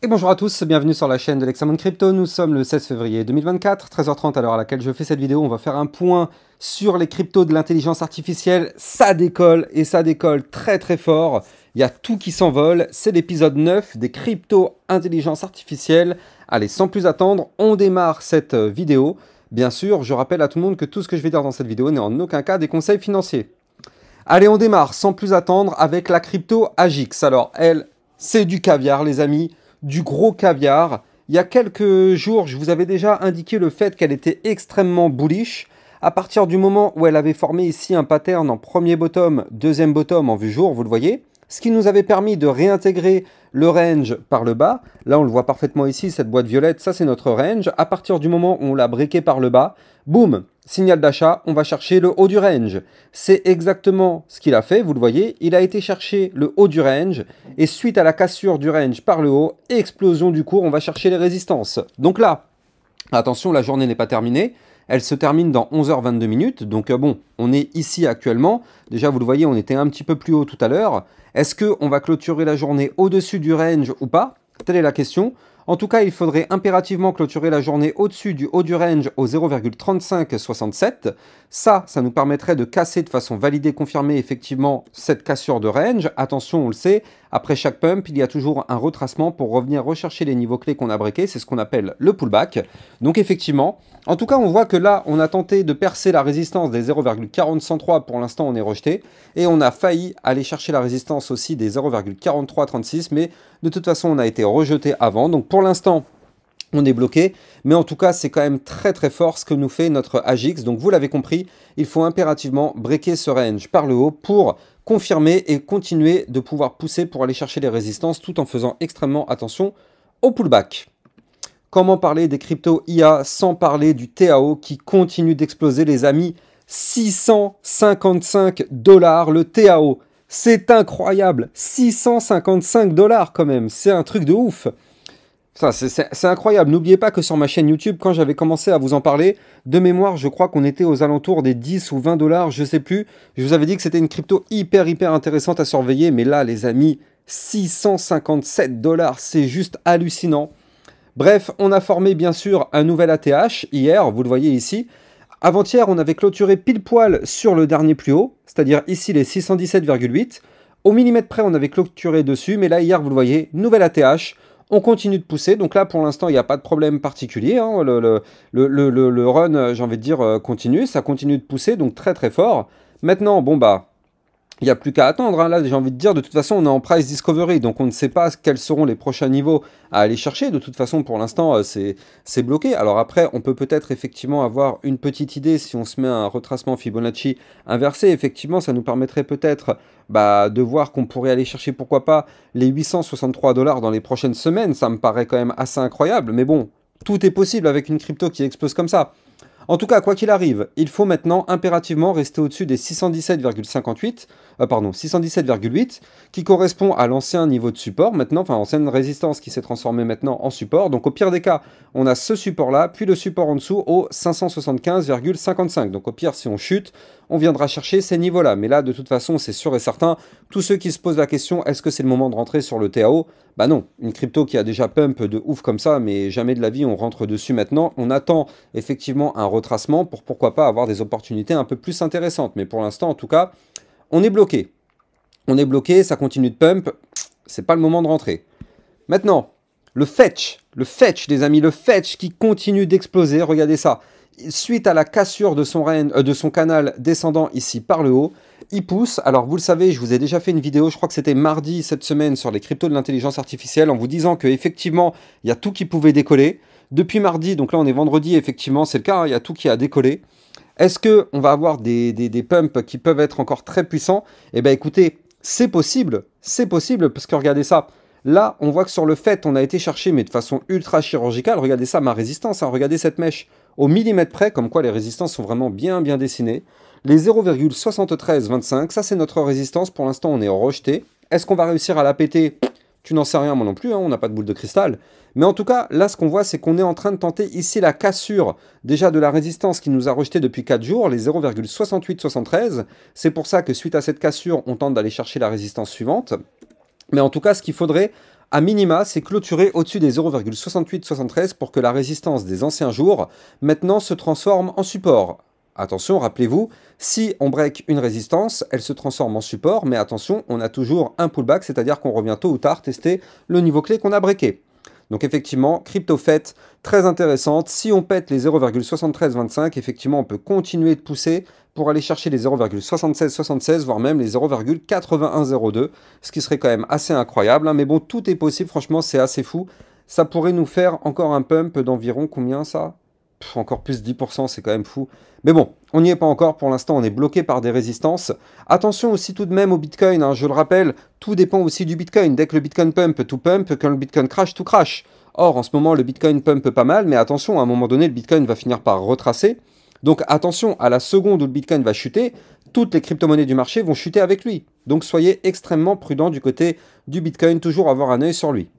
Et bonjour à tous, bienvenue sur la chaîne de l'Hexamon Crypto. Nous sommes le 16 février 2024, 13h30 à l'heure à laquelle je fais cette vidéo. On va faire un point sur les cryptos de l'intelligence artificielle. Ça décolle et ça décolle très très fort. Il y a tout qui s'envole. C'est l'épisode 9 des cryptos intelligence artificielle. Allez, sans plus attendre, on démarre cette vidéo. Bien sûr, je rappelle à tout le monde que tout ce que je vais dire dans cette vidéo n'est en aucun cas des conseils financiers. Allez, on démarre sans plus attendre avec la crypto Agix. Alors, elle, c'est du caviar, les amis. Du gros caviar. Il y a quelques jours, je vous avais déjà indiqué le fait qu'elle était extrêmement bullish. À partir du moment où elle avait formé ici un pattern en premier bottom, deuxième bottom en vue jour, vous le voyez, ce qui nous avait permis de réintégrer le range par le bas. Là, on le voit parfaitement ici, cette boîte violette, ça c'est notre range. À partir du moment où on l'a breaké par le bas, boum, signal d'achat, on va chercher le haut du range. C'est exactement ce qu'il a fait, vous le voyez. Il a été chercher le haut du range et suite à la cassure du range par le haut, explosion du cours, on va chercher les résistances. Donc là, attention, la journée n'est pas terminée. Elle se termine dans 11h22 minutes. Donc bon, on est ici actuellement. Déjà, vous le voyez, on était un petit peu plus haut tout à l'heure. Est-ce qu'on va clôturer la journée au-dessus du range ou pas? Telle est la question. En tout cas, il faudrait impérativement clôturer la journée au-dessus du haut du range au 0,3567. Ça nous permettrait de casser de façon validée, confirmée effectivement cette cassure de range. Attention, on le sait, après chaque pump, il y a toujours un retracement pour revenir rechercher les niveaux clés qu'on a breakés. C'est ce qu'on appelle le pullback. Donc effectivement, en tout cas, on voit que là, on a tenté de percer la résistance des 0,4003. Pour l'instant, on est rejeté. Et on a failli aller chercher la résistance aussi des 0,4336. Mais de toute façon, on a été rejeté avant. Donc pour l'instant, on est bloqué. Mais en tout cas, c'est quand même très très fort ce que nous fait notre Agix. Donc vous l'avez compris, il faut impérativement breaker ce range par le haut pour confirmer et continuer de pouvoir pousser pour aller chercher les résistances tout en faisant extrêmement attention au pullback. Comment parler des cryptos IA sans parler du TAO qui continue d'exploser, les amis? 655 $ le TAO. C'est incroyable. 655 $ quand même. C'est un truc de ouf. C'est incroyable. N'oubliez pas que sur ma chaîne YouTube, quand j'avais commencé à vous en parler, de mémoire, je crois qu'on était aux alentours des 10 ou 20 $, je sais plus. Je vous avais dit que c'était une crypto hyper intéressante à surveiller. Mais là, les amis, 657 $, c'est juste hallucinant. Bref, on a formé bien sûr un nouvel ATH hier, vous le voyez ici. Avant-hier, on avait clôturé pile poil sur le dernier plus haut, c'est-à-dire ici les 617,8. Au millimètre près, on avait clôturé dessus, mais là, hier, vous le voyez, nouvel ATH. On continue de pousser, donc là, pour l'instant, il n'y a pas de problème particulier. Hein. Le run, j'ai envie de dire, continue, ça continue de pousser, donc très très fort. Maintenant, bon bah... il n'y a plus qu'à attendre, hein. Là j'ai envie de dire, de toute façon on est en price discovery, donc on ne sait pas quels seront les prochains niveaux à aller chercher, de toute façon pour l'instant c'est bloqué. Alors après on peut peut-être effectivement avoir une petite idée si on se met un retracement Fibonacci inversé, effectivement ça nous permettrait peut-être de voir qu'on pourrait aller chercher pourquoi pas les 863 $ dans les prochaines semaines, ça me paraît quand même assez incroyable, mais bon, tout est possible avec une crypto qui explose comme ça. En tout cas, quoi qu'il arrive, il faut maintenant impérativement rester au-dessus des 617,58, 617,8, qui correspond à l'ancien niveau de support maintenant, enfin ancienne résistance qui s'est transformée maintenant en support. Donc au pire des cas, on a ce support-là, puis le support en dessous au 575,55. Donc au pire, si on chute, on viendra chercher ces niveaux-là. Mais là, de toute façon, c'est sûr et certain, tous ceux qui se posent la question, est-ce que c'est le moment de rentrer sur le TAO? Bah non, une crypto qui a déjà pump de ouf comme ça, mais jamais de la vie on rentre dessus maintenant. On attend effectivement un retracement pour pourquoi pas avoir des opportunités un peu plus intéressantes. Mais pour l'instant, en tout cas, on est bloqué. On est bloqué, ça continue de pump, c'est pas le moment de rentrer. Maintenant, le fetch, les amis, le fetch qui continue d'exploser, regardez ça. Suite à la cassure de son canal descendant ici par le haut, il pousse. Alors vous le savez, je vous ai déjà fait une vidéo, je crois que c'était mardi cette semaine sur les cryptos de l'intelligence artificielle en vous disant qu'effectivement, il y a tout qui pouvait décoller. Depuis mardi, donc là on est vendredi, effectivement c'est le cas, hein, il y a tout qui a décollé. Est-ce qu'on va avoir des pumps qui peuvent être encore très puissants? Eh bien écoutez, c'est possible parce que regardez ça. Là, on voit que sur le fait, on a été chercher, mais de façon ultra chirurgicale. Regardez ça, ma résistance, hein, regardez cette mèche. Au millimètre près, comme quoi les résistances sont vraiment bien dessinées. Les 0,7325, ça c'est notre résistance. Pour l'instant, on est rejeté. Est-ce qu'on va réussir à la péter? Tu n'en sais rien, moi non plus, hein, on n'a pas de boule de cristal. Mais en tout cas, là, ce qu'on voit, c'est qu'on est en train de tenter ici la cassure déjà de la résistance qui nous a rejeté depuis 4 jours, les 0,6873. C'est pour ça que suite à cette cassure, on tente d'aller chercher la résistance suivante. Mais en tout cas, ce qu'il faudrait À minima, c'est clôturé au-dessus des 0,6873 pour que la résistance des anciens jours maintenant se transforme en support. Attention, rappelez-vous, si on break une résistance, elle se transforme en support, mais attention, on a toujours un pullback, c'est-à-dire qu'on revient tôt ou tard tester le niveau clé qu'on a breaké. Donc effectivement, crypto fête très intéressante. Si on pète les 0,7325, effectivement, on peut continuer de pousser pour aller chercher les 0,7676, voire même les 0,8102, ce qui serait quand même assez incroyable. Hein. Mais bon, tout est possible, franchement, c'est assez fou. Ça pourrait nous faire encore un pump d'environ combien ça? Encore plus 10%, c'est quand même fou. Mais bon, on n'y est pas encore. Pour l'instant, on est bloqué par des résistances. Attention aussi tout de même au Bitcoin. Hein, je le rappelle, tout dépend aussi du Bitcoin. Dès que le Bitcoin pump, tout pump. Quand le Bitcoin crash, tout crash. Or, en ce moment, le Bitcoin pump pas mal. Mais attention, à un moment donné, le Bitcoin va finir par retracer. Donc attention, à la seconde où le Bitcoin va chuter, toutes les crypto-monnaies du marché vont chuter avec lui. Donc soyez extrêmement prudents du côté du Bitcoin. Toujours avoir un œil sur lui.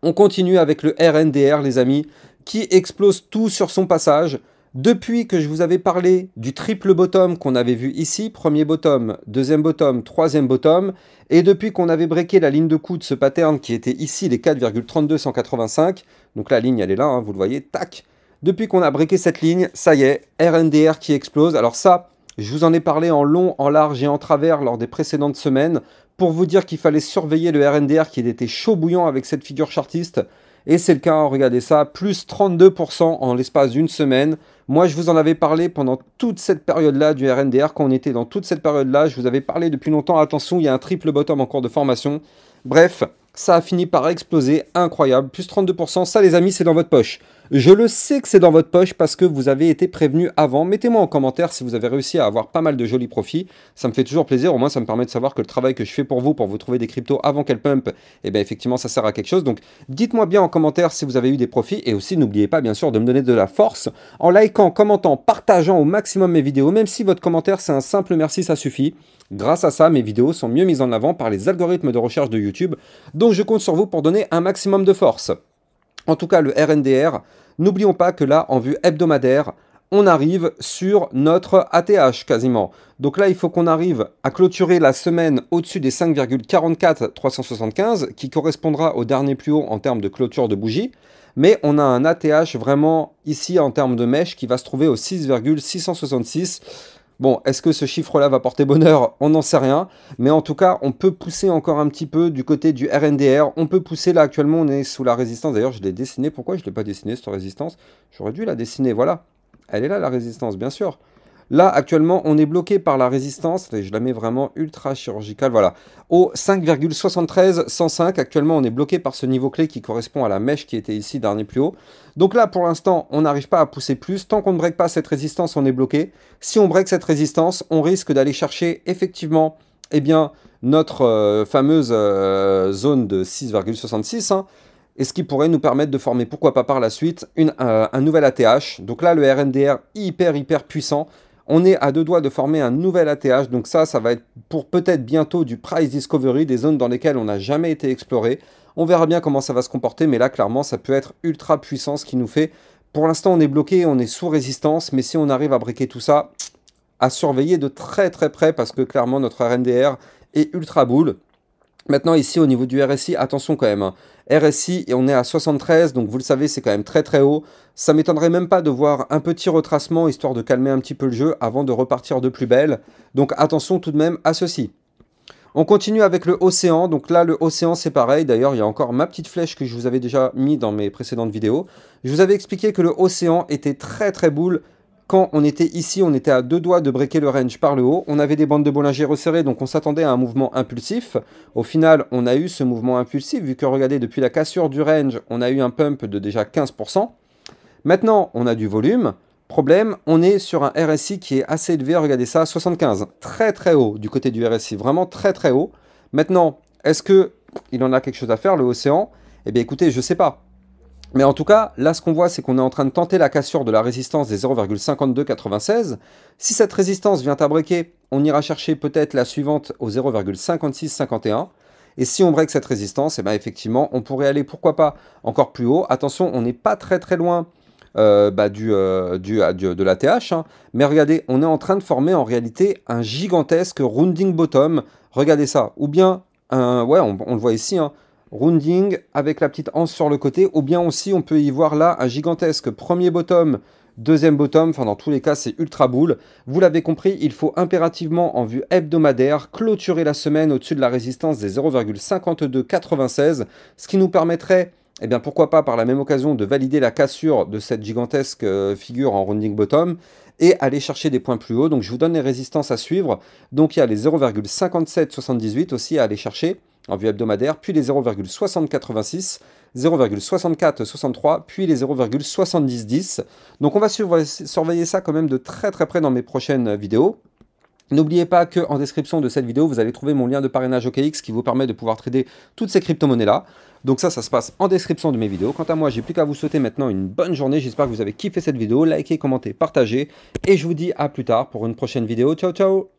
On continue avec le RNDR, les amis, qui explose tout sur son passage. Depuis que je vous avais parlé du triple bottom qu'on avait vu ici, premier bottom, deuxième bottom, troisième bottom, et depuis qu'on avait breaké la ligne de coup de ce pattern qui était ici, les 4,32185, donc la ligne elle est là, hein, vous le voyez, tac. Depuis qu'on a breaké cette ligne, ça y est, RNDR qui explose. Alors ça, je vous en ai parlé en long, en large et en travers lors des précédentes semaines, pour vous dire qu'il fallait surveiller le RNDR qui était chaud bouillant avec cette figure chartiste. Et c'est le cas, regardez ça, plus 32% en l'espace d'une semaine. Moi, je vous en avais parlé pendant toute cette période-là du RNDR, quand on était dans toute cette période-là. Je vous avais parlé depuis longtemps, attention, il y a un triple bottom en cours de formation. Bref, ça a fini par exploser, incroyable, plus 32%, ça les amis, c'est dans votre poche. Je le sais que c'est dans votre poche parce que vous avez été prévenu avant. Mettez-moi en commentaire si vous avez réussi à avoir pas mal de jolis profits. Ça me fait toujours plaisir, au moins ça me permet de savoir que le travail que je fais pour vous trouver des cryptos avant qu'elles pump, eh bien effectivement ça sert à quelque chose. Donc dites-moi bien en commentaire si vous avez eu des profits. Et aussi n'oubliez pas bien sûr de me donner de la force en likant, commentant, partageant au maximum mes vidéos. Même si votre commentaire c'est un simple merci, ça suffit. Grâce à ça, mes vidéos sont mieux mises en avant par les algorithmes de recherche de YouTube. Donc je compte sur vous pour donner un maximum de force. En tout cas, le RNDR, n'oublions pas que là, en vue hebdomadaire, on arrive sur notre ATH quasiment. Donc là, il faut qu'on arrive à clôturer la semaine au-dessus des 5,44375, qui correspondra au dernier plus haut en termes de clôture de bougie. Mais on a un ATH vraiment ici en termes de mèche qui va se trouver au 6,666. Bon, est-ce que ce chiffre-là va porter bonheur? On n'en sait rien. Mais en tout cas, on peut pousser encore un petit peu du côté du RNDR. On peut pousser là, actuellement, on est sous la résistance. D'ailleurs, je l'ai dessiné. Pourquoi je ne l'ai pas dessiné, cette résistance? J'aurais dû la dessiner, voilà. Elle est là, la résistance, bien sûr. Là, actuellement, on est bloqué par la résistance. Je la mets vraiment ultra chirurgicale, voilà. Au 5,73105, actuellement, on est bloqué par ce niveau clé qui correspond à la mèche qui était ici, dernier plus haut. Donc là, pour l'instant, on n'arrive pas à pousser plus. Tant qu'on ne break pas cette résistance, on est bloqué. Si on break cette résistance, on risque d'aller chercher effectivement, eh bien, notre fameuse zone de 6,66, hein, et ce qui pourrait nous permettre de former, pourquoi pas par la suite, un nouvel ATH. Donc là, le RNDR hyper puissant. On est à deux doigts de former un nouvel ATH, donc ça va être pour peut-être bientôt du price discovery, des zones dans lesquelles on n'a jamais été exploré. On verra bien comment ça va se comporter, mais là, clairement, ça peut être ultra puissant, ce qui nous fait... Pour l'instant, on est bloqué, on est sous résistance, mais si on arrive à breaker tout ça, à surveiller de très près, parce que clairement, notre RNDR est ultra bull. Maintenant, ici, au niveau du RSI, attention quand même. Hein. RSI, et on est à 73, donc vous le savez, c'est quand même très haut. Ça m'étonnerait même pas de voir un petit retracement, histoire de calmer un petit peu le jeu, avant de repartir de plus belle. Donc attention tout de même à ceci. On continue avec le océan. Donc là, le océan, c'est pareil. D'ailleurs, il y a encore ma petite flèche que je vous avais déjà mis dans mes précédentes vidéos. Je vous avais expliqué que le océan était très bull. Quand on était ici, on était à deux doigts de breaker le range par le haut. On avait des bandes de Bollinger resserrées, donc on s'attendait à un mouvement impulsif. Au final, on a eu ce mouvement impulsif, vu que, regardez, depuis la cassure du range, on a eu un pump de déjà 15%. Maintenant, on a du volume. Problème, on est sur un RSI qui est assez élevé, regardez ça, 75. Très haut du côté du RSI, vraiment très haut. Maintenant, est-ce qu'il en a quelque chose à faire, le océan? Eh bien, écoutez, je ne sais pas. Mais en tout cas, là, ce qu'on voit, c'est qu'on est en train de tenter la cassure de la résistance des 0,5296. Si cette résistance vient à breaker, on ira chercher peut-être la suivante au 0,5651. Et si on break cette résistance, eh bien, effectivement, on pourrait aller, pourquoi pas, encore plus haut. Attention, on n'est pas très loin de l'ATH. Hein. Mais regardez, on est en train de former en réalité un gigantesque rounding bottom. Regardez ça. Ou bien, ouais, on le voit ici, hein, rounding avec la petite anse sur le côté, ou bien aussi on peut y voir là un gigantesque premier bottom, deuxième bottom, enfin dans tous les cas c'est ultra bull. Vous l'avez compris, il faut impérativement en vue hebdomadaire clôturer la semaine au-dessus de la résistance des 0,5296, ce qui nous permettrait, eh bien pourquoi pas par la même occasion, de valider la cassure de cette gigantesque figure en rounding bottom et aller chercher des points plus hauts. Donc je vous donne les résistances à suivre. Donc il y a les 0,5778 aussi à aller chercher en vue hebdomadaire, puis les 0,6086, 0,6463, puis les 0,7010. Donc on va surveiller ça quand même de très très près dans mes prochaines vidéos. N'oubliez pas qu'en description de cette vidéo, vous allez trouver mon lien de parrainage OKX qui vous permet de pouvoir trader toutes ces crypto-monnaies-là. Donc ça se passe en description de mes vidéos. Quant à moi, j'ai plus qu'à vous souhaiter maintenant une bonne journée. J'espère que vous avez kiffé cette vidéo. Likez, commentez, partagez. Et je vous dis à plus tard pour une prochaine vidéo. Ciao, ciao!